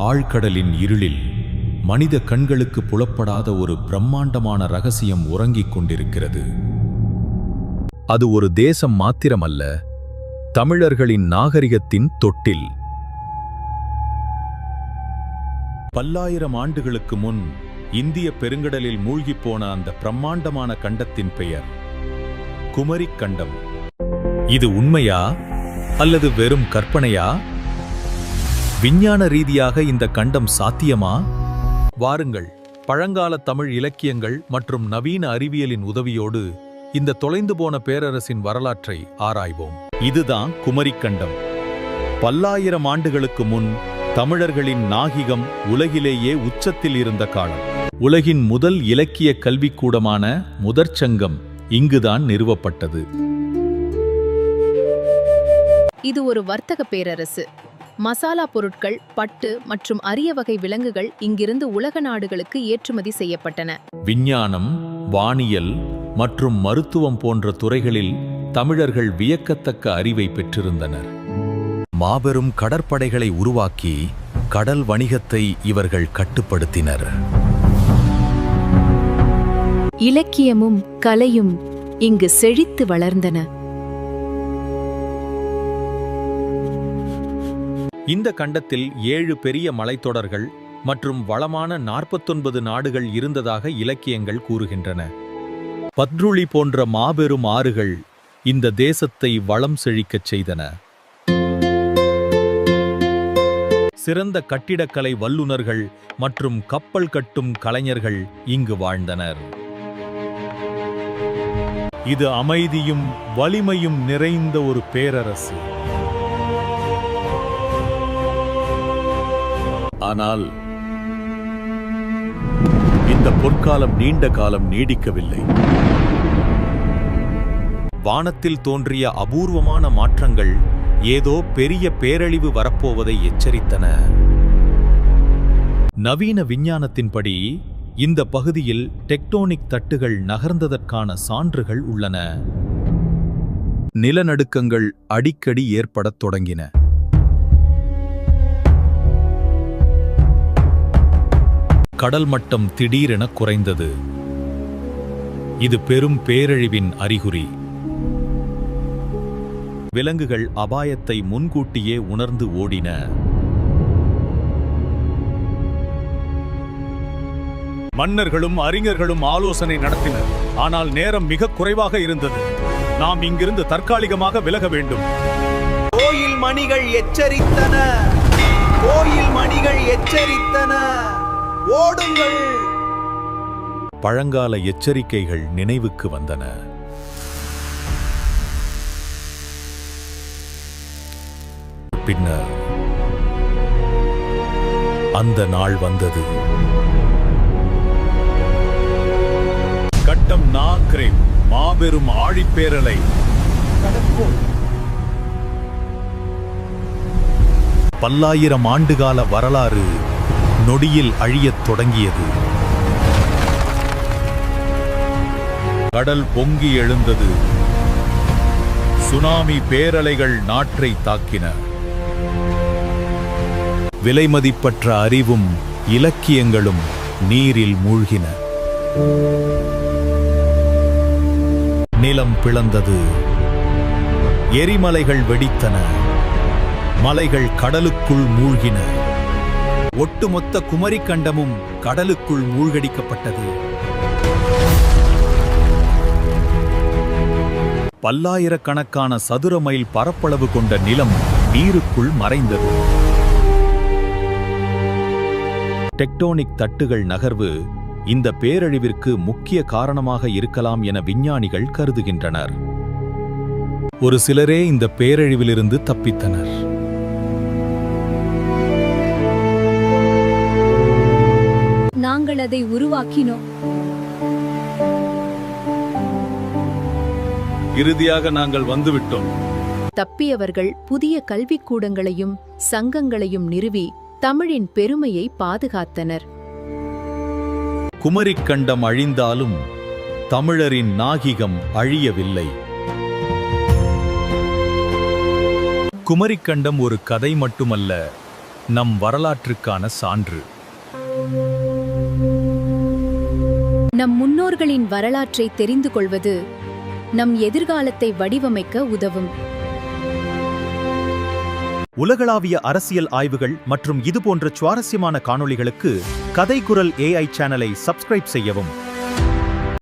ஆழ்கடலின் இருளில் மனித கண்களுக்கு புலப்படாத ஒரு பிரம்மாண்டமான ரகசியம் உறங்கிக் கொண்டிருக்கிறது. அது ஒரு தேசம் மாத்திரமல்ல, தமிழர்களின் நாகரிகத்தின் தொட்டில். பல்லாயிரம் ஆண்டுகளுக்கு முன் இந்திய பெருங்கடலில் மூழ்கிப் போன அந்த பிரம்மாண்டமான கண்டத்தின் பெயர் குமரிக் கண்டம். இது உண்மையா அல்லது வெறும் கற்பனையா? விஞ்ஞான ரீதியாக இந்த கண்டம் சாத்தியமா? வாருங்கள், பழங்கால தமிழ் இலக்கியங்கள் மற்றும் நவீன அறிவியலின் உதவியோடு இந்த தொலைந்து போன பேரரசின் வரலாற்றை ஆராய்வோம். இதுதான் குமரிக் கண்டம். பல்லாயிரம் ஆண்டுகளுக்கு முன் தமிழர்களின் நாகரிகம் உலகிலேயே உச்சத்தில் இருந்த காலம். உலகின் முதல் இலக்கிய கல்விக்கூடமான முதற்சங்கம் இங்குதான் நிறுவப்பட்டது. இது ஒரு வர்த்தக பேரரசு. மசாலா பொருட்கள், பட்டு மற்றும் அரிய வகை விலங்குகள் இங்கிருந்து உலக நாடுகளுக்கு ஏற்றுமதி செய்யப்பட்டன. விஞ்ஞானம், வானியல் மற்றும் மருத்துவம் போன்ற துறைகளில் தமிழர்கள் வியக்கத்தக்க அறிவை பெற்றிருந்தனர். மாபெரும் கடற்படைகளை உருவாக்கி கடல் வணிகத்தை இவர்கள் கட்டுப்படுத்தினர். இலக்கியமும் கலையும் இங்கு செழித்து வளர்ந்தன. இந்த கண்டத்தில் 7 பெரிய மலைத்தொடர்கள் மற்றும் வளமான 49 நாடுகள் இருந்ததாக இலக்கியங்கள் கூறுகின்றன. பத்ருளி போன்ற மாபெரும் ஆறுகள் இந்த தேசத்தை வளம் செழிக்கச் செய்தன. சிறந்த கட்டிடக்கலை வல்லுநர்கள் மற்றும் கப்பல் கட்டும் கலைஞர்கள் இங்கு வாழ்ந்தனர். இது அமைதியும் வலிமையும் நிறைந்த ஒரு பேரரசு. ஆனால் இந்த பொற்காலம் நீண்ட காலம் நீடிக்கவில்லை. வானத்தில் தோன்றிய அபூர்வமான மாற்றங்கள் ஏதோ பெரிய பேரழிவு வரப்போவதை எச்சரித்தன. நவீன விஞ்ஞானத்தின்படி இந்த பகுதியில் டெக்டோனிக் தட்டுகள் நகர்ந்ததற்கான சான்றுகள் உள்ளன. நிலநடுக்கங்கள் அடிக்கடி ஏற்படத் தொடங்கின. கடல் மட்டம் திடீரென குறைந்தது. இது பெரும் பேரழிவின் அறிகுறி. விலங்குகள் அபாயத்தை முன்கூட்டியே உணர்ந்து ஓடின. மன்னர்களும் அறிஞர்களும் ஆலோசனை நடத்தினர். ஆனால் நேரம் மிக குறைவாக இருந்தது. நாம் இங்கிருந்து தற்காலிகமாக விலக வேண்டும். கோயில் மணிகள் எச்சரித்தன. கோயில் மணிகள் எச்சரித்தன. ஓடுங்கள். பழங்கால எச்சரிக்கைகள் நினைவுக்கு வந்தன. பின்னர் அந்த நாள் வந்தது. கட்டம் நாக்ரேம் மாபெரும் ஆழிப்பேரலை. பல்லாயிரம் ஆண்டுகால வரலாறு நொடியில் அழியத் தொடங்கியது. கடல் பொங்கி எழுந்தது. சுனாமி பேரலைகள் நாட்டை தாக்கின. விலைமதிப்பற்ற அறிவும் இலக்கியங்களும் நீரில் மூழ்கின. நிலம் பிளந்தது. எரிமலைகள் வெடித்தன. மலைகள் கடலுக்குள் மூழ்கின. ஒட்டுமொத்த குமரிக் கண்டமும் கடலுக்குள் மூழ்கடிக்கப்பட்டது. பல்லாயிரக்கணக்கான சதுர மைல் பரப்பளவு கொண்ட நிலம் நீருக்குள் மறைந்தது. டெக்டோனிக் தட்டுகள் நகர்வு இந்த பேரழிவிற்கு முக்கிய காரணமாக இருக்கலாம் என விஞ்ஞானிகள் கருதுகின்றனர். ஒரு சிலரே இந்த பேரழிவிலிருந்து தப்பித்தனர். நாங்கள் அதை உருவாக்கினோம். இறுதியாக நாங்கள் வந்துவிட்டோம். தப்பியவர்கள் புதிய கல்விக்கூடங்களையும் சங்கங்களையும் நிறுவி தமிழின் பெருமையை பாதுகாத்தனர். குமரிக் கண்டம் அழிந்தாலும் தமிழரின் நாகரிகம் அழியவில்லை. குமரிக் கண்டம் ஒரு கதை மட்டுமல்ல, நம் வரலாற்றுக்கான சான்று. நம் முன்னோர்களின் வரலாற்றை தெரிந்து கொள்வது நம் எதிர்காலத்தை வடிவமைக்க உதவும். உலகளாவிய அரசியல் ஆய்வுகள் மற்றும் இதுபோன்ற சுவாரஸ்யமான காணொளிகளுக்கு கதைக்குரல் AI சேனலை சப்ஸ்கிரைப் செய்யவும்.